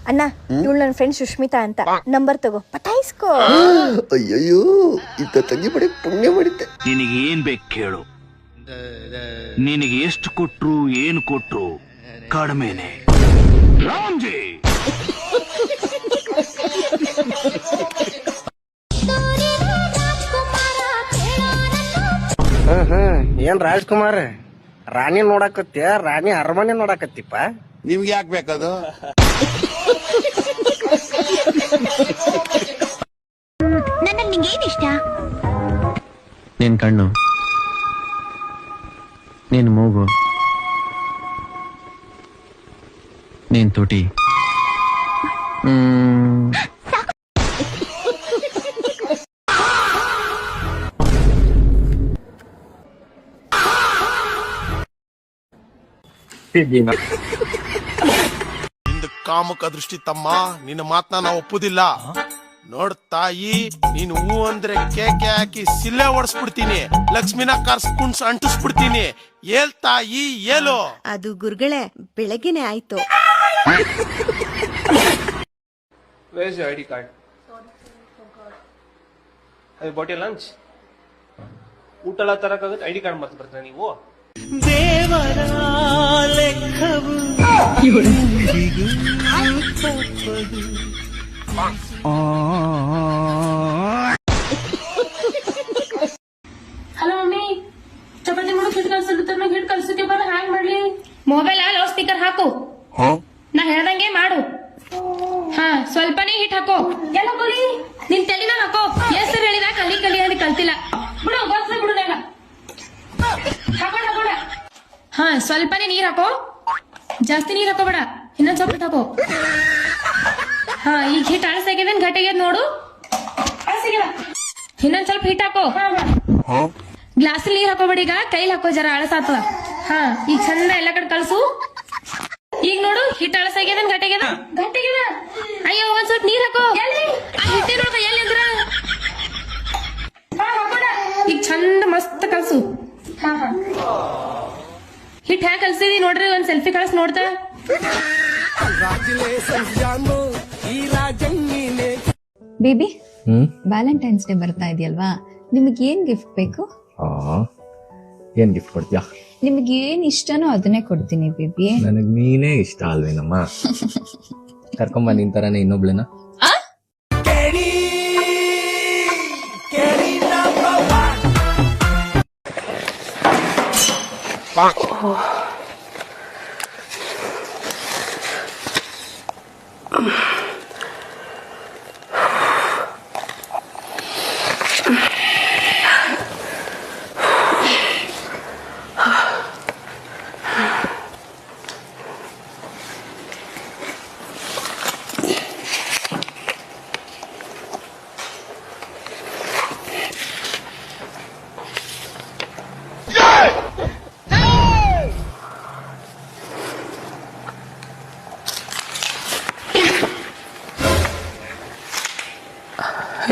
ಅಣ್ಣ ಇವಳು ನನ್ನ ಫ್ರೆಂಡ್ ಸುಷ್ಮಿತಾ ಅಂತ, ನಂಬರ್ ತಗೋ, ಪಟಾಯಿಸ್ಕೋ. ಅಯ್ಯಯ್ಯೋ, ಇಂಥ ತಂಗಿ ಪಡೆ ಪುಣ್ಯ ಮಾಡಿದ್ದೆ. ನಿನಗೆ ಏನ್ ಬೇಕು ಕೇಳು, ನಿನಗೆ ಎಷ್ಟು ಕೊಟ್ರು ಏನು ಕೊಟ್ರು ಕಡಿಮೆನೆ. ರಾಮ್ಜಿ ಏನ್ ರಾಜ್ಕುಮಾರ್, ರಾಣಿ ನೋಡಾಕತ್ಯ? ರಾಣಿ ಅರಮನೆ ನೋಡಾಕತ್ತಿಪ್ಪ? ನಿಮ್ಗೆ ಯಾಕೆ ಬೇಕದು? ನನ್ನಲ್ಲಿ ನಿಂಗೇನ್ ಇಷ್ಟ? ನಿನ್ ಕಣ್ಣು, ನಿನ್ ಮೂಗು, ನಿನ್ ತುಟಿ. ನಿಂದ ಕಾಮಕ ದೃಷ್ಟಿ ತಮ್ಮ, ನಿನ್ನ ಮಾತನ್ನ ನಾವು ಒಪ್ಪುದಿಲ್ಲ. ನೋಡ್ ತಾಯಿ, ನೀನು ಹೂ ಅಂದ್ರೆ ಕೇಕೆ ಹಾಕಿ ಸಿಲ್ಲೆ ಓಡಿಸ್ಬಿಡ್ತೀನಿ, ಲಕ್ಷ್ಮಿನ ಕಾರ್ಸ್ಕುಣ್ಸ್ ಅಂಟಿಸ್ಬಿಡ್ತೀನಿ. ಏಲ್ ತಾಯಿ ಏಲೋ. ಅದು ಗುರುಗಳೇ ಬೆಳಗ್ಗೆನೆ ಆಯ್ತು. Where's your ID card? Have you bought your lunch? ಊಟ ಎಲ್ಲ ತರಕಾಗತ್ತೆ, ID ಕಾರ್ಡ್ ಮತ್ತೆ ಬರ್ತೀರಾ ನೀವು? ದೇವರ ಲೆಕ್ಕವು ಹಲೋ ಮಮ್ಮಿ, ಚಪಾತಿ ಮಾಡೋ ಹಿಟ್ ಕಲ್ಸಿರುತ್ತೆ, ಹಿಟ್ ಕಲ್ಸಕ್ಕೆ ಬರ ಹ್ಯಾಂಗ್ ಮಾಡ್ಲಿ? ಮೊಬೈಲ್ ಲೌಡ್ ಸ್ಪೀಕರ್ ಹಾಕು, ನಾ ಹೇಳ್ದಂಗೆ ಮಾಡು. ಹಾ, ಸ್ವಲ್ಪನೇ ಹಿಟ್ ಹಾಕೋ. ಎಲ್ಲ ಹಾಕೋಲಿ, ನಿನ್ ತಲೆನ ಹಾಕೋ. ಎಷ್ಟು ಹೇಳಿದ ಕಲಿ ಕಲಿ ಅಂತ ಕಲ್ತಿಲ್ಲ ಬಿಡು, ಗೊತ್ತ ಬಿಡು. ಬೇಗ ಹಾಕೋಣ ಹಾಕೋಣ. ಹಾ, ಸ್ವಲ್ಪನೇ ನೀರ್ ಹಾಕೋ, ಜಾಸ್ತಿ ನೀರ್ ಹಾಕೋಬೇಡ, ಇನ್ನೊಂದ್ ಸ್ವಲ್ಪ ಹಿಟ್ ಹಾಕೋ. ಹಾ, ಈಗ ಹಿಟ್ ಅಳಸಾಗ್ಯದ ಘಟೆಗ್ಯದ ನೋಡು. ಇನ್ನೊಂದ್ ಸ್ವಲ್ಪ ಹಿಟ್ ಹಾಕೋ. ಗ್ಲಾಸ್ ನೀರ್ ಹಾಕೋಬೇಡ, ಈಗ ಕೈಲಿ ಹಾಕೋ, ಜರ ಅಳಸಾತದ. ಹಾ, ಈಗ ಚಂದ ಎಲ್ಲ ಕಡೆ ಕಳ್ಸು. ಈಗ ನೋಡು, ಹಿಟ್ ಅಳಸಾಗ್ಯದ ಘಟೆಗ್ಯದ. ಅಯ್ಯೋ, ಒಂದ್ ಸ್ವಲ್ಪ ನೀರ್ ಹಾಕೋ. ಆ ಹಿಟ್ಟೆ ನೋಡ್ಕ ಎಲ್ಲಿ ಅಂದ್ರ. ಈಗ ಚಂದ ಮಸ್ತ್ ಕಲ್ಸು. ಹಿಟ್ ಹ್ಯಾಂಗ ಕಲ್ಸಿದಿ ನೋಡ್ರಿ, ಒಂದ್ ಸೆಲ್ಫಿ ಕಳ್ಸಿ ನೋಡ್ತಾ. ಬೇಬಿ, ವ್ಯಾಲೆಂಟೈನ್ಸ್ ಡೇ ಬರ್ತಾ ಇದೆಯಲ್ವಾ, ನಿಮಗೆ ಏನ್ ಗಿಫ್ಟ್ ಬೇಕು? ಏನ್ ಗಿಫ್ಟ್ ಕೊಡ್ತೀಯಾ? ನಿಮಗೆ ಏನ್ ಇಷ್ಟನೋ ಅದನ್ನೇ ಕೊಡ್ತೀನಿ ಬೇಬಿ. ನನಗ್ ನೀನೇ ಇಷ್ಟ ಅಲ್ವೇನಮ್ಮ? ಕರ್ಕೊಂಬ ನಿನ್ ತರಾನೇ ಇನ್ನೊಬ್ಳೇನ.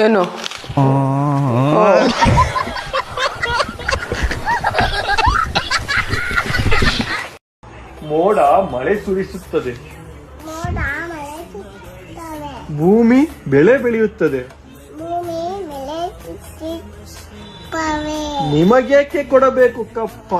ಏನು ಮೋಡ ಮಳೆ ಸುರಿಸುತ್ತದೆ, ಭೂಮಿ ಬೆಳೆ ಬೆಳೆಯುತ್ತದೆ. ನಿಮಗೇಕೆ ಕೊಡಬೇಕು ಕಪ್ಪ?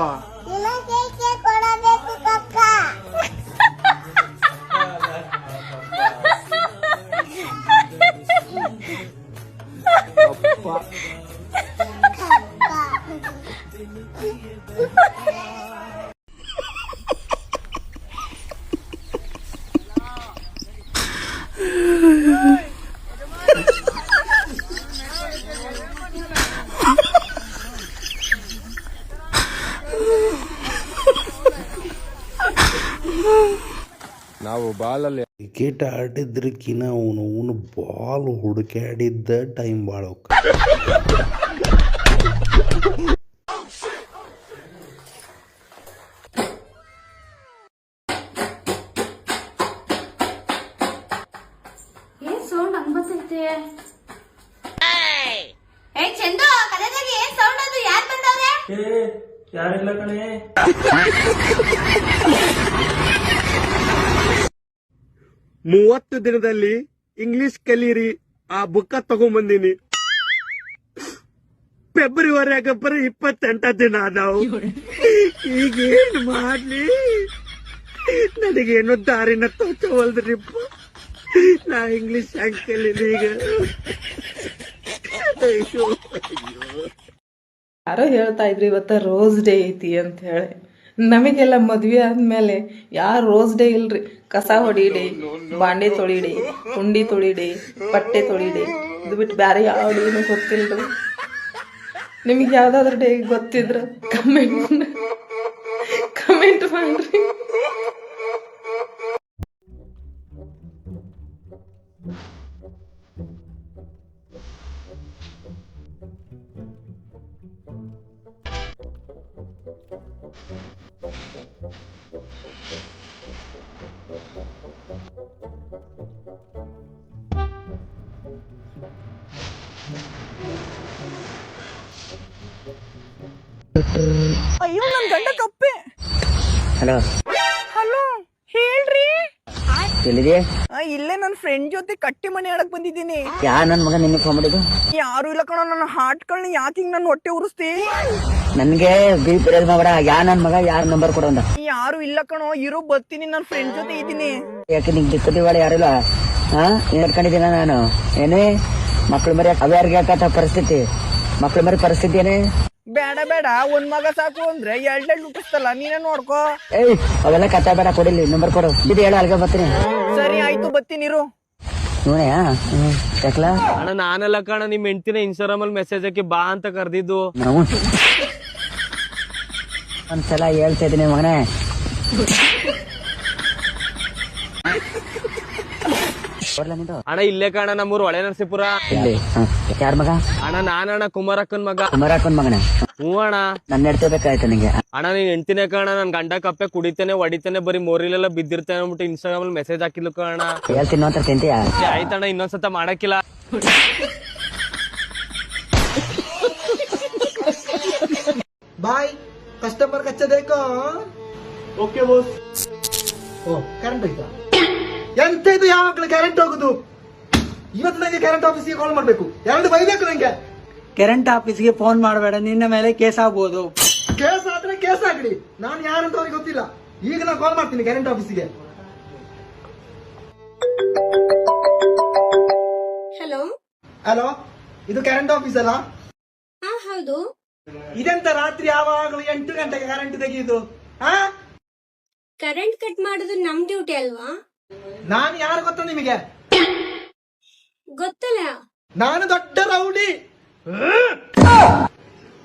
ನಾವು ಬಾಲಲ್ಲಿ ಕ್ರಿಕೆಟ್ ಆಡಿದ್ರಕ್ಕಿನ ಅವನು ಬಾಲ್ ಹುಡುಕಾಡಿದ್ದ ಟೈಮ್ ಭಾಳ. ಏನ್ ಸೌಂಡ್ ಹಂಗ್ ಬರ್ತೈತೆ? ಚಂದು, ಕರೆದಾಗ ಏನ್ ಸೌಂಡ್ ಅದು? ಯಾರ್ ಬಂದವ್ರೆ? ಯಾರಿಲ್ಲ ಕಣೆ. 30 ದಿನದಲ್ಲಿ ಇಂಗ್ಲಿಷ್ ಕಲೀರಿ ಆ ಬುಕ್ಕ ತಗೊಂಬಂದಿನಿ. ಫೆಬ್ರವರಿಯಾಗ ಬರೀ 28 ದಿನ ಅದಾವು. ಈಗೇನ್ ಮಾಡ್ಲಿ? ನನಗೇನು ದಾರಿನ ತೋಚವಲ್ದ್ರಿಪ್ಪ. ನಾ ಇಂಗ್ಲಿಷ್ ಹೆಂಗ್ ಕಲೀಲಿ ಈಗ? ಅಯ್ಯೋ ಯಾರೋ ಹೇಳ್ತಾ ಇದ್ರಿ ಇವತ್ತ ರೋಸ್ ಡೇ ಐತಿ ಅಂತ ಹೇಳಿ. ನಮಗೆಲ್ಲ ಮದ್ವೆ ಆದ್ಮೇಲೆ ಯಾರು ರೋಸ್ ಡೇ ಇಲ್ರಿ. ಕಸ ಹೊಡಿಡಿ, ಬಾಂಡೆ ತೊಳಿಡಿ, ಉಂಡಿ ತೊಳಿಡಿ, ಬಟ್ಟೆ ತೊಳಿಡಿ, ಇದು ಬಿಟ್ಟು ಬೇರೆ ಯಾವ ಡೇನು ಗೊತ್ತಿಲ್ರಿ. ನಿಮ್ಗೆ ಯಾವ್ದಾದ್ರು ಡೇ ಗೊತ್ತಿದ್ರ ಕಮೆಂಟ್ ಮಾಡ್ರಿ. ಅಯ್ಯೋ ನನ್ ಗಂಡ ಕಪ್ಪೆ. ಹಲೋ ಹಲೋ ಹೇಳ್ರಿ. ಎಲ್ಲಿದೆ? ಇಲ್ಲೇ ನನ್ನ ಫ್ರೆಂಡ್ ಜೊತೆ ಕಟ್ಟಿ ಮನೆ ಆಡಕ್ ಬಂದಿದ್ದೀನಿ. ಯಾ ನನ್ ಮಗ ನಿನ್ನ ಫೋನ್ ಮಾಡಿದ್ದು? ಯಾರು ಇಲ್ಲ ಕಣೋ, ನನ್ನ ಹಾರ್ಟ್ಗಳನ್ನ ಯಾಕೆ ಹಿಂಗ್ ನನ್ನ ಹೊಟ್ಟೆ ಉರಿಸ್ತಿ? ನನ್ಗೆ ಬೀಪ್ ಇರೋದ್ ಮಾಡ. ಯಾ ನನ್ ಮಗ ಯಾರ ನಂಬರ್ ಕೊಡೋಂದ? ಯಾರು ಇಲ್ಲ ಕಣೋ, ಇರೋ ಬರ್ತೀನಿ, ನನ್ನ ಫ್ರೆಂಡ್ ಜೊತೆ ಇದ್ದೀನಿ. ಯಾಕೆ ನಿಂಗೆ ದಿಕ್ಕದಿವಾಳ ಯಾರಿಲ್ಲ? ಹಾ ಹೇಳ್ಕೊಂಡಿದ್ದೀನ ನಾನು. ಏನೇ ಮಕ್ಳು ಮರಿ ಅವ್ಯಾರಿಗೆ ಯಾಕತ್ತ ಪರಿಸ್ಥಿತಿ? ಮಕ್ಳು ಮರಿ ಪರಿಸ್ಥಿತಿ ಏನೇ? ಬೇಡ ಬೇಡ, ಒಂದ್ ಮಗ ಸಾಕು ಅಂದ್ರೆ ಎರಡೆರಡು ಲುಟಿಸ್ತಲ್ಲ, ನೀನೇ ನೋಡ್ಕೋ. ಏಯ್ ಅವೆಲ್ಲ ಕಥೆ ಬೇಡ, ಕೊಡಿಲಿ ನಂಬರ್ ಕೊಡು. ಇದು ಹೇಳ ಅಲ್ಗ ಬರ್ತೀನಿ. ಸರಿ ಆಯ್ತು, ಬರ್ತೀನಿರು. ನೋಡ್ಯಾ ಯಾಕಲ? ಅಣ್ಣ ನಾನೆಲ್ಲ ಕಣ ನಿಮ್ ಹೆಂಡ್ತಿನ ಇನ್ಸ್ಟಾಗ್ರಾಮ್ ಅಲ್ಲಿ ಮೆಸೇಜ್ ಹಾಕಿ ಬಾ ಅಂತ ಕರ್ದಿದ್ದು. ನಾವು ಒಂದ್ಸಲ ಹೇಳ್ತಾ ಇದೀನಿ ಮಗನೇ. ಅಣ್ಣ ಇಲ್ಲೇ ಕಾಣ ನಮ್ಮೂರು ಹೊಳೆ ನರಸೀಪುರ. ಇಲ್ಲಿ ಯಾರ ಮಗ? ಅಣ್ಣ ನಾನಣ್ಣ ಕುಮಾರಕ್ಕನ್ ಮಗ. ಕುಮಾರಕ್ಕನ್ ಮಗನ? ಹ್ಞೂ ಅಣ್ಣ. ನನ್ನ ನಡ್ತೇಬೇಕಾಯ್ತು ನಿಂಗೆ. ಅಣ್ಣ ನೀನ್ ಹೆಂಡ್ತಿನೇ ಕಾಣ, ನನ್ ಗಂಡ ಕಪ್ಪೆ ಕುಡಿತೇನೆ ಹೊಡಿತೇನೆ, ಬರೀ ಮೋರಿಲೆಲ್ಲ ಬಿದ್ದಿರ್ತೇನೆ ಅಂದ್ಬಿಟ್ಟು ಇನ್ಸ್ಟಾಗ್ರಾಮ್ ಅಲ್ಲಿ ಮೆಸೇಜ್ ಹಾಕಿದ್ಲು ಕಣ. ಹೇಳ್ತೀನಿ ಅಂತ ತಿಂತೀಯಾ? ಆಯ್ತಣ್ಣ, ಇನ್ನೊಂದ್ಸತ ಮಾಡಕ್ಕಿಲ್ಲ. ಬಾಯ್ ಕಸ್ಟಮರ್ ಕಚ್ಚ ಬೇಕೋ? Okay boss. ಓ ಕರೆಂಟ್ ಹೋಯ್ತಾ? ಎಂತ ಇದು ಯಾವಾಗಲೂ ಕರೆಂಟ್ ಹೋಗುದು? ಇವತ್ತು ನಂಗೆ ಕರೆಂಟ್ ಆಫೀಸ್ಗೆ ಕಾಲ್ ಮಾಡ್ಬೇಕು, 2 ಬೈಬೇಕು ನಂಗೆ. ಕರೆಂಟ್ ಆಫೀಸ್ಗೆ ಫೋನ್ ಮಾಡಬೇಡ, ನಿನ್ನ ಮೇಲೆ ಕೇಸ್ ಆಗ್ಬೋದು. ಕೇಸ್ ಆದ್ರೆ ಕೇಸ್ ಆಗ್ಲಿ, ನಾನು ಯಾರಂತ ಅವ್ರಿಗೆ ಗೊತ್ತಿಲ್ಲ. ಈಗ ನಾನು ಕಾಲ್ ಮಾಡ್ತೀನಿ ಕರೆಂಟ್ ಆಫೀಸಿಗೆ. ಹಲೋ ಹಲೋ, ಇದು ಕರೆಂಟ್ ಆಫೀಸ್ ಅಲ್ಲ? ಹಾ ಹೌದು. ಇದೆಂತ ರಾತ್ರಿ ಯಾವಾಗಲೂ 8 ಗಂಟೆಗೆ ಕರೆಂಟ್ ತೆಗೆಯುದು? ಹಾ, ಕರೆಂಟ್ ಕಟ್ ಮಾಡೋದು ನಮ್ ಡ್ಯೂಟಿ ಅಲ್ವಾ? ನಾನು ಯಾರು ಗೊತ್ತಾ ನಿಮಗೆ? ಗೊತ್ತಲ್ಲ. ನಾನು ದೊಡ್ಡ ರೌಡಿ.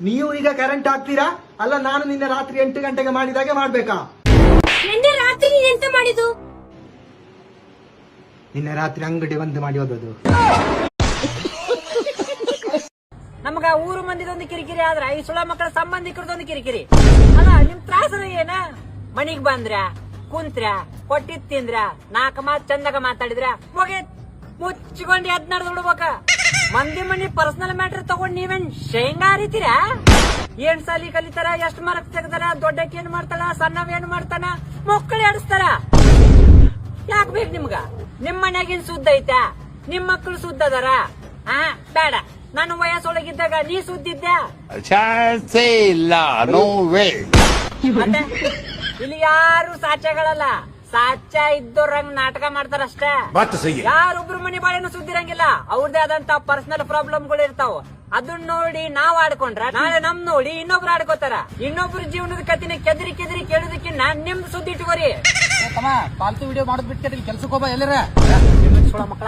ನೀವು ಈಗ ಕರೆಂಟ್ ಹಾಕ್ತೀರಾ? ಅಲ್ಲ ನಾನು ನಿನ್ನೆ ರಾತ್ರಿ 8 ಗಂಟೆಗೆ ಮಾಡಿದಾಗೆ ಮಾಡ್ಬೇಕಾ? ನಿನ್ನೆ ರಾತ್ರಿ ನೀನ್ ಎಂತ ಮಾಡಿದ್ದು? ನಿನ್ನೆ ರಾತ್ರಿ ಅಂಗಡಿ ಬಂದ್ ಮಾಡಿ ಹೋದದು. ನಮಗ ಊರು ಮಂದಿದೊಂದು ಕಿರಿಕಿರಿ ಆದ್ರ ಈ ಸುಳ ಮಕ್ಕಳ ಸಂಬಂಧಿಕರದೊಂದು ಕಿರಿಕಿರಿ. ಅಲ್ಲ ನಿಮ್ ತ್ರಾಸನ ಏನ? ಮನಿಗ್ ಬಂದ್ರ, ಕುಂತ್ರ, ಕೊಟ್ಟಿದ್ ತಿಂದ್ರ, 4 ಮಾತ್ ಚಂದಾಗ ಮಾತಾಡಿದ್ರ ಮುಗಿತ್, ಮುಚ್ಚಿಕೊಂಡು ಎದ್ ನಡೆದು ಬಿಡ್ಬೇಕ. ಮಂದಿ ಮನಿ ಪರ್ಸನಲ್ ಮ್ಯಾಟರ್ ತಗೊಂಡ್ ನೀವೇನ್ ಶೇಂಗಾ ಹರಿತೀರಾ? ಏನ್ ಸಾಲಿ ಕಲಿತಾರ, ಎಷ್ಟ್ ಮಾರ್ಕ್ಸ್ ತೆಗ್ದಾರ, ದೊಡ್ಡಕ್ಕೆ ಏನ್ ಮಾಡ್ತಾಳ, ಸಣ್ಣವ್ ಏನ್ ಮಾಡ್ತಾನ, ಮಕ್ಕಳು ಆಡಿಸ್ತಾರ. ಯಾಕ್ ಬೇಕು ನಿಮ್ಗ? ನಿಮ್ ಮನ್ಯಾಗಿನ್ ಸುದ್ದ ಐತಾ? ನಿಮ್ ಮಕ್ಕಳು ಸುದ್ದ ಅದಾರ? ಬೇಡ, ನಾನು ವಯಸ್ಸೊಳಗಿದ್ದಾಗ ನೀ ಸುದ್ದಿದ್ದ? ಮತ್ತೆ ಇಲ್ಲಿ ಯಾರು ಸಾಚಾಗಳಲ್ಲ, ಸಾಚಾ ಇದ್ದೋರಂಗ್ ನಾಟಕ ಮಾಡ್ತಾರಷ್ಟೇ. ಯಾರೊಬ್ರು ಮನಿ ಬಾಳೆನು ಸುದ್ದಿರಂಗಿಲ್ಲ. ಅವ್ರದೇ ಆದಂತ ಪರ್ಸನಲ್ ಪ್ರಾಬ್ಲಮ್ಗಳು ಇರ್ತಾವ. ಅದನ್ನ ನೋಡಿ ನಾವ್ ಆಡ್ಕೊಂಡ್ರ ನಾಳೆ ನಮ್ ನೋಡಿ ಇನ್ನೊಬ್ರು ಆಡ್ಕೋತಾರ. ಇನ್ನೊಬ್ರು ಜೀವನದ ಕತ್ತಿನ ಕೆದರಿ ಕೆದರಿ ಕೇಳೋದಕ್ಕಿನ್ನ ನಿಮ್ದು ಸುದ್ದಿ ಇಟ್ಕೋರಿ. ಪಾಲ್ತು ವಿಡಿಯೋ ಮಾಡೋದ್ ಬಿಟ್ಟು ಕೆಲ್ಸಕ್ಕೆ ಹೋಗ ಎಲ್ಲರ ಮಕ್ಕಳ.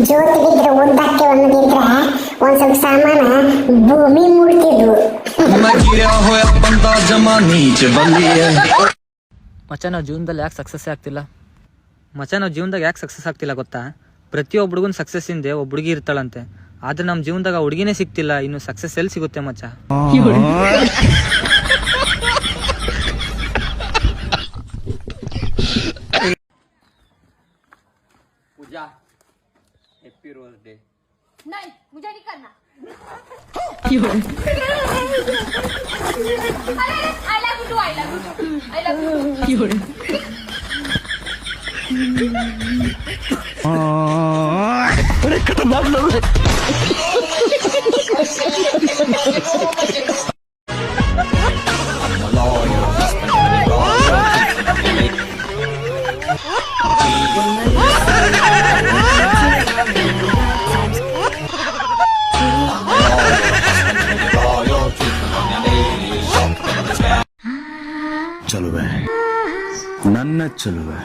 ಜೋತಿಗಿದ್ರೆ ಉದ್ದಕ್ಕೆ ಒಂದಿದ್ರೆ ಒಂದ್ ಸ್ವಲ್ಪ ಸಾಮಾನ ಭೂಮಿ ಮುಡ್ತಿದ್ವು. ಮಚ್ಚ ನಾವು ಜೀವನದಲ್ಲಿ ಯಾಕೆ ಸಕ್ಸಸ್ ಆಗ್ತಿಲ್ಲ ಗೊತ್ತಾ? ಪ್ರತಿಯೊಬ್ಬ ಸಕ್ಸಸ್ ಹಿಂದೆ ಒಬ್ಬ ಹುಡುಗಿ ಇರ್ತಾಳಂತೆ. ಆದ್ರೆ ನಮ್ ಜೀವನದಾಗ ಹುಡುಗಿನೇ ಸಿಗ್ತಿಲ್ಲ, ಇನ್ನು ಸಕ್ಸಸ್ ಎಲ್ಲಿ ಸಿಗುತ್ತೆ ಮಚ್ಚ? ಪೂಜಾ, ಹ್ಯಾಪಿ ರೋಸ್ ಡೇ. नहीं मुझे नहीं करना. I love you too. I love you too. I love you too. ಚಲುವೆ, ನನ್ನ ಚಲುವೆ,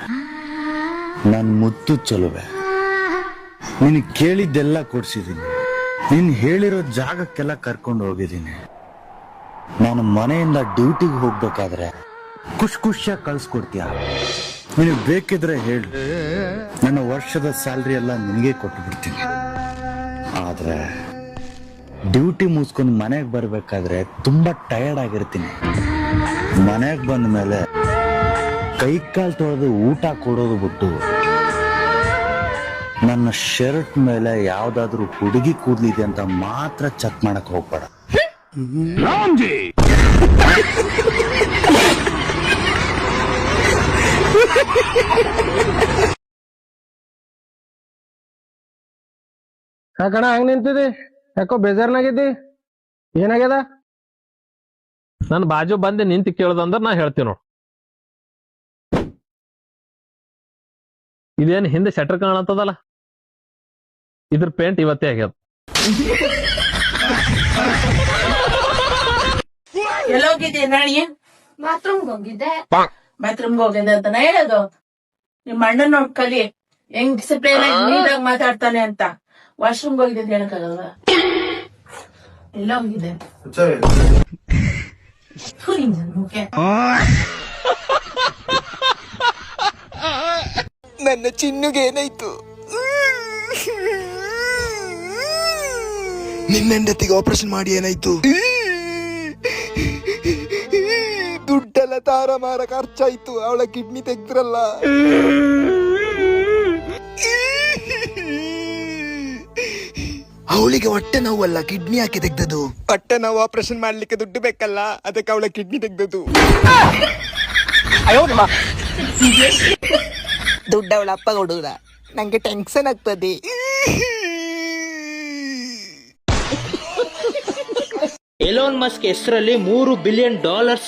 ನನ್ನ ಮುತ್ತು ಚಲುವೆ, ನೀನು ಕೇಳಿದ್ದೆಲ್ಲ ಕೊಡ್ಸಿದ್ದೀನಿ, ನೀನು ಹೇಳಿರೋ ಜಾಗಕ್ಕೆಲ್ಲ ಕರ್ಕೊಂಡು ಹೋಗಿದ್ದೀನಿ. ನಾನು ಮನೆಯಿಂದ ಡ್ಯೂಟಿಗೆ ಹೋಗ್ಬೇಕಾದ್ರೆ ಖುಷಿಯಾಗಿ ಕಳ್ಸ್ಕೊಡ್ತೀಯ. ನಿನಗೆ ಬೇಕಿದ್ರೆ ಹೇಳು, ನನ್ನ ವರ್ಷದ ಸ್ಯಾಲ್ರಿ ಎಲ್ಲ ನಿನಗೆ ಕೊಟ್ಟು ಬಿಡ್ತೀನಿ. ಆದ್ರೆ ಡ್ಯೂಟಿ ಮುಗಿಸ್ಕೊಂಡು ಮನೆಗೆ ಬರ್ಬೇಕಾದ್ರೆ ತುಂಬಾ ಟಯರ್ಡ್ ಆಗಿರ್ತೀನಿ. ಮನೆಗೆ ಬಂದ ಮೇಲೆ ಕೈ ಕಾಲು ತೊಳೆದು ಊಟ ಕೊಡೋದು ಬಿಟ್ಟು ನನ್ನ ಶರ್ಟ್ ಮೇಲೆ ಯಾವ್ದಾದ್ರು ಹುಡುಗಿ ಕೂದಲಿದೆ ಅಂತ ಮಾತ್ರ ಚೆಕ್ ಮಾಡಕ್ ಹೋಗ್ಬೇಡ. ಯಾಕಣ ಹಂಗ ನಿಂತಿದಿ? ಯಾಕೋ ಬೇಜಾರ್ನಾಗಿದ್ದಿ? ಏನಾಗ್ಯದ? ನನ್ ಬಾಜು ಬಂದೆ ನಿಂತು ಕೇಳ್ದಂದ್ರ ನಾ ಹೇಳ್ತೀನಿ ನೋಡ್. ಇದೇನ್ ಹಿಂದೆ ಶಟರ್ ಕಾಣತ್ತದಲ್ಲ, ಇದ್ರ ಪೇಂಟ್ ಇವತ್ತೇ ಆಗ್ಯದ. ಎಲ್ಲೋಗಿದ್ದೆ ನಾಣಿ? ಬಾತ್ರೂಮ್ಗೆ ಹೋಗಿದ್ದೆ. ಬಾತ್ರೂಮ್ಗೆ ಹೋಗಿದ್ದೆ ಅಂತ ನಾ ಹೇಳೋದು. ನಿಮ್ ಅಣ್ಣನ್ ನೋಡ್ ಕಲಿ, ಹೆಂಗ್ ಡಿಸಿಪ್ಲಿನ್ ಆಗಿ ನೀಟಾಗಿ ಮಾತಾಡ್ತಾನೆ ಅಂತ. ವಾಶ್ರೂಮ್ಗೆ ಹೋಗಿದ್ದೆ ಹೇಳಕ್ಕಾಗಲ್ವಾ? ಎಲ್ಲ ಹೋಗಿದ್ದೆ. ನನ್ನ ಚಿನ್ನುಗೆ ಏನಾಯ್ತು? ನಿನ್ನ ಹೆಂಡತಿಗೆ ಆಪರೇಷನ್ ಮಾಡಿ ಏನಾಯ್ತು? ದುಡ್ಡೆಲ್ಲ ತಾರಮಾರ ಖರ್ಚಾಯ್ತು, ಅವಳ ಕಿಡ್ನಿ ತೆಗ್ದ್ರಲ್ಲ. ಅವಳಿಗೆ ಹೊಟ್ಟೆ ನೋವಲ್ಲ, ಕಿಡ್ನಿ ಹಾಕಿ ತೆಗ್ದದು. ಹೊಟ್ಟೆ ನೋವು ಆಪರೇಷನ್ ಮಾಡ್ಲಿಕ್ಕೆ ದುಡ್ಡು ಬೇಕಲ್ಲ, ಅದಕ್ಕೆ ಅವಳ ಕಿಡ್ನಿ ತೆಗ್ದದು. ದುಡ್ಡು ಅವಳ ಅಪ್ಪ ಕೊಡುದ, ನಂಗೆ ಟೆನ್ಷನ್ ಆಗ್ತದೆ. ಎಲೋನ್ ಮಸ್ಕ್ ಹೆಸರಲ್ಲಿ $3 ಬಿಲಿಯನ್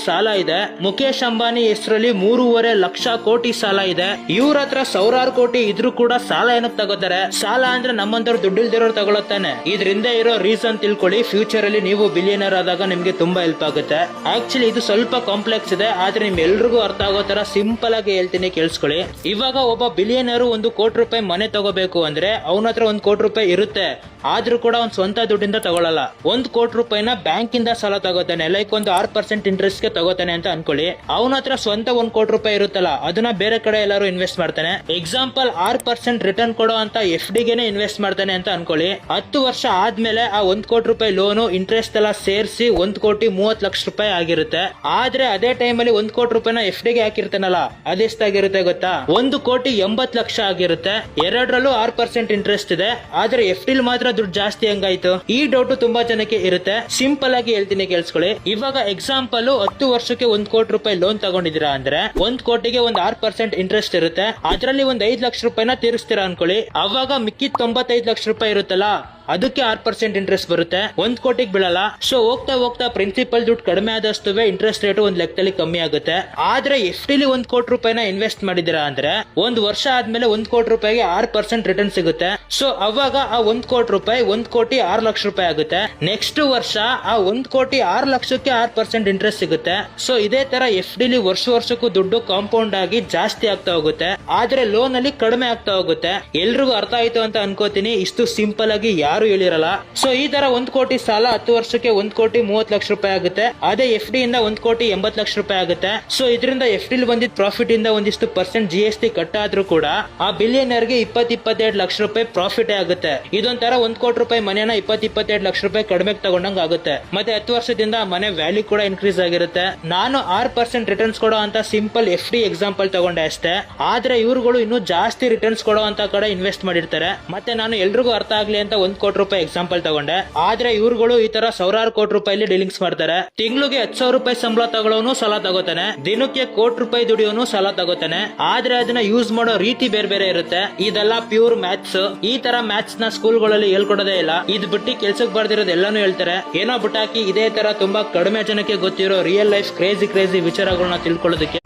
ಸಾಲ ಇದೆ. ಮುಖೇಶ್ ಅಂಬಾನಿ ಹೆಸರಲ್ಲಿ 3.5 ಲಕ್ಷ ಕೋಟಿ ಸಾಲ ಇದೆ. ಇವ್ರ ಹತ್ರ ಸಾವಿರಾರು ಕೋಟಿ ಇದ್ರೂ ಕೂಡ ಸಾಲ ಏನಕ್ಕೆ ತಗೋತಾರೆ? ಸಾಲ ಅಂದ್ರೆ ನಮ್ಮಂತವ್ರು ದುಡ್ಡಿಲ್ದಿರೋರು ತಗೊಳತ್ತಾನೆ. ಇದ್ರಿಂದ ಇರೋ ರೀಸನ್ ತಿಳ್ಕೊಳ್ಳಿ, ಫ್ಯೂಚರ್ ಅಲ್ಲಿ ನೀವು ಬಿಲಿಯನರ್ ಆದಾಗ ನಿಮ್ಗೆ ತುಂಬಾ ಹೆಲ್ಪ್ ಆಗುತ್ತೆ. ಆಕ್ಚುಲಿ ಇದು ಸ್ವಲ್ಪ ಕಾಂಪ್ಲೆಕ್ಸ್ ಇದೆ, ಆದ್ರೆ ನಿಮ್ ಎಲ್ರಿಗೂ ಅರ್ಥ ಆಗೋ ತರ ಸಿಂಪಲ್ ಆಗಿ ಹೇಳ್ತೀನಿ, ಕೇಳಿಸ್ಕೊಳ್ಳಿ. ಇವಾಗ ಒಬ್ಬ ಬಿಲಿಯನರ್ $1 ಕೋಟಿ ಮನೆ ತಗೋಬೇಕು ಅಂದ್ರೆ ಅವನ ಹತ್ರ $1 ಕೋಟಿ ಇರುತ್ತೆ, ಆದ್ರೂ ಕೂಡ ಅವ್ನ್ ಸ್ವಂತ ದುಡ್ಡಿಂದ ತಗೊಳಲ್ಲ. $1 ಕೋಟಿ ಬ್ಯಾಂಕ್ ಇಂದ ಸಾಲ ತಗೋತಾನೆ, ಲೈಕ್ ಒಂದು 6% ಇಂಟ್ರೆಸ್ಟ್ ಗೆ ತಗೋತಾನೆ ಅಂತ ಅನ್ಕೊಳ್ಳಿ. ಅವನ ಹತ್ರ ಸ್ವಂತ $1 ಕೋಟಿ ಇರುತ್ತಲ್ಲ, ಅದನ್ನ ಬೇರೆ ಕಡೆ ಎಲ್ಲರೂ ಇನ್ವೆಸ್ಟ್ ಮಾಡ್ತಾನೆ. ಎಕ್ಸಾಂಪಲ್ 6% ರಿಟರ್ನ್ ಕೊಡೋ ಅಂತ FD ಗೆನೆ ಇನ್ವೆಸ್ಟ್ ಮಾಡ್ತಾನೆ ಅಂತ ಅನ್ಕೊಳ್ಳಿ. 10 ವರ್ಷ ಆದ್ಮೇಲೆ ಆ $1 ಕೋಟಿ ಲೋನು ಇಂಟ್ರೆಸ್ಟ್ ಎಲ್ಲ ಸೇರಿಸಿ $1,30,00,000 ಆಗಿರುತ್ತೆ. ಆದ್ರೆ ಅದೇ ಟೈಮ್ ಅಲ್ಲಿ $1 ಕೋಟಿ FD ಗೆ ಹಾಕಿರ್ತಾನಲ್ಲ, ಅದೆಷ್ಟಾಗಿರುತ್ತೆ ಗೊತ್ತಾ? $1,80,00,000 ಆಗಿರುತ್ತೆ. ಎರಡರಲ್ಲೂ 6% ಇಂಟ್ರೆಸ್ಟ್ ಇದೆ, ಆದ್ರೆ FD ಮಾತ್ರ ದುಡ್ಡು ಜಾಸ್ತಿ ಹೆಂಗಾಯ್ತು? ಈ ಡೌಟ್ ತುಂಬಾ ಜನಕ್ಕೆ ಇರುತ್ತೆ. ಸಿಂಪಲ್ ಆಗಿ ಹೇಳ್ತೀನಿ, ಕೇಳಿಸ್ಕೊಳ್ಳಿ. ಇವಾಗ ಎಕ್ಸಾಂಪಲ್ 10 ವರ್ಷಕ್ಕೆ $1 ಕೋಟಿ ಲೋನ್ ತಗೊಂಡಿದ್ದೀರಾ ಅಂದ್ರೆ $1 ಕೋಟಿಗೆ ಒಂದು 6% ಇಂಟ್ರೆಸ್ಟ್ ಇರುತ್ತೆ. ಅದರಲ್ಲಿ ಒಂದು $5 ಲಕ್ಷ ತೀರಿಸ್ತೀರಾ ಅನ್ಕೊಳ್ಳಿ. ಅವಾಗ ಮಿಕ್ಕಿದ $95 ಲಕ್ಷ ಇರುತ್ತಲ್ಲ, ಅದಕ್ಕೆ 6% ಇಂಟ್ರೆಸ್ಟ್ ಬರುತ್ತೆ, $1 ಕೋಟಿಗೆ ಬೀಳಲ್ಲ. ಸೊ ಹೋಗ್ತಾ ಹೋಗ್ತಾ ಪ್ರಿನ್ಸಿಪಲ್ ದುಡ್ಡು ಕಡಿಮೆ ಆದಷ್ಟು ಇಂಟ್ರೆಸ್ಟ್ ರೇಟ್ ಒಂದ್ ಲೆಕ್ಕದಲ್ಲಿ ಕಮ್ಮಿ ಆಗುತ್ತೆ. ಆದ್ರೆ FD $1 ಕೋಟಿ ಇನ್ವೆಸ್ಟ್ ಮಾಡಿದಿರಾ ಅಂದ್ರೆ ಒಂದ್ ವರ್ಷ ಆದ್ಮೇಲೆ $1 ಕೋಟಿಗೆ 6% ರಿಟರ್ನ್ ಸಿಗುತ್ತೆ. ಸೊ ಅವಾಗ ಆ $1 ಕೋಟಿ $1,06,00,000 ಆಗುತ್ತೆ. ನೆಕ್ಸ್ಟ್ ವರ್ಷ ಆ $1 ಕೋಟಿ 6 ಲಕ್ಷಕ್ಕೆ 6% ಇಂಟ್ರೆಸ್ಟ್ ಸಿಗುತ್ತೆ. ಸೊ ಇದೇ ತರ FD ವರ್ಷಕ್ಕೂ ದುಡ್ಡು ಕಾಂಪೌಂಡ್ ಆಗಿ ಜಾಸ್ತಿ ಆಗ್ತಾ ಹೋಗುತ್ತೆ, ಆದ್ರೆ ಲೋನ್ ಅಲ್ಲಿ ಕಡಿಮೆ ಆಗ್ತಾ ಹೋಗುತ್ತೆ. ಎಲ್ರಿಗೂ ಅರ್ಥ ಆಯ್ತು ಅಂತ ಅನ್ಕೋತೀನಿ. ಇಷ್ಟು ಸಿಂಪಲ್ ಆಗಿ ಯಾರು ಹೇಳಿರಲ್ಲ. ಸೊ ಈ ತರ 1 ಕೋಟಿ ಸಾಲ 10 ವರ್ಷಕ್ಕೆ 1,30,30,00,000 ಆಗುತ್ತೆ. ಅದೇ FD ಇಂದ 1,80,00,000 ಆಗುತ್ತೆ. ಸೊ ಇದರಿಂದ FD ಬಂದಿದ್ದ ಪ್ರಾಫಿಟ್ ಇಂದ ಒಂದಿಷ್ಟು % GST ಕಟ್ ಆದ್ರೂ ಕೂಡ ಆ ಬಿಲಿಯನರ್ ಗೆ 20-22 ಲಕ್ಷ ರೂಪಾಯಿ ಪ್ರಾಫಿಟ್ ಆಗುತ್ತೆ. ಇದೊಂಥರ 1 ಕೋಟಿ ರೂಪಾಯಿ ಮನೆಯನ್ನ 20-22 ಲಕ್ಷ ರೂಪಾಯಿ ಕಡಿಮೆ ತಗೊಂಡಂಗ ಆಗುತ್ತೆ. ಮತ್ತೆ 10 ವರ್ಷದಿಂದ ಆ ಮನೆ ವ್ಯಾಲ್ಯೂ ಕೂಡ ಇನ್ಕ್ರೀಸ್ ಆಗಿರುತ್ತೆ. ನಾನು 6% ರಿಟರ್ನ್ಸ್ ಕೊಡೋ ಅಂತ ಸಿಂಪಲ್ FD ಎಕ್ಸಾಂಪಲ್ ತಗೊಂಡೆ ಅಷ್ಟೇ. ಆದ್ರೆ ಇವ್ರುಗಳು ಇನ್ನೂ ಜಾಸ್ತಿ ರಿಟರ್ನ್ಸ್ ಕೊಡೋ ಅಂತ ಕಡೆ ಇನ್ವೆಸ್ಟ್ ಮಾಡಿರ್ತಾರೆ. ಮತ್ತೆ ನಾನು ಎಲ್ರಿಗೂ ಅರ್ಥ ಆಗ್ಲಿ ಅಂತ 1 ಕೋಟಿ ರೂಪಾಯಿ ಎಕ್ಸಾಂಪಲ್ ತಗೊಂಡೆ. ಆದ್ರೆ ಇವ್ರುಗಳು ಈ ತರ ಸಾವಿರಾರು ಕೋಟಿ ರೂಪಾಯಿ ಡೀಲಿಂಗ್ಸ್ ಮಾಡ್ತಾರೆ. ತಿಂಗಳಿಗೆ 10,000 ರೂಪಾಯಿ ಸಂಬಳ ತಗೊಳ್ಳೋನು ಸಾಲ ತಗೋತಾನೆ, ದಿನಕ್ಕೆ ಕೋಟಿ ರೂಪಾಯಿ ದುಡಿಯೋನು ಸಾಲ ತಗೋತಾನೆ. ಆದ್ರೆ ಅದನ್ನ ಯೂಸ್ ಮಾಡೋ ರೀತಿ ಬೇರೆ ಬೇರೆ ಇರುತ್ತೆ. ಇದೆಲ್ಲ ಪ್ಯೂರ್ ಮ್ಯಾಥ್ಸ್. ಈ ತರ ಮ್ಯಾಥ್ಸ್ ನ ಸ್ಕೂಲ್ಗಳಲ್ಲಿ ಹೇಳ್ಕೊಡೋದೇ ಇಲ್ಲ. ಇದ್ ಬಿಟ್ಟು ಕೆಲ್ಸಕ್ಕೆ ಬರ್ದಿರೋದು ಎಲ್ಲಾನು ಹೇಳ್ತಾರೆ. ಏನೋ ಬಿಟ್ಟಾಕಿ ಇದೇ ತರ ತುಂಬಾ ಕಡಿಮೆ ಜನಕ್ಕೆ ಗೊತ್ತಿರೋ ರಿಯಲ್ ಲೈಫ್ ಕ್ರೇಜಿ ವಿಚಾರಗಳನ್ನ ತಿಳ್ಕೊಳ್ಳೋದಕ್ಕೆ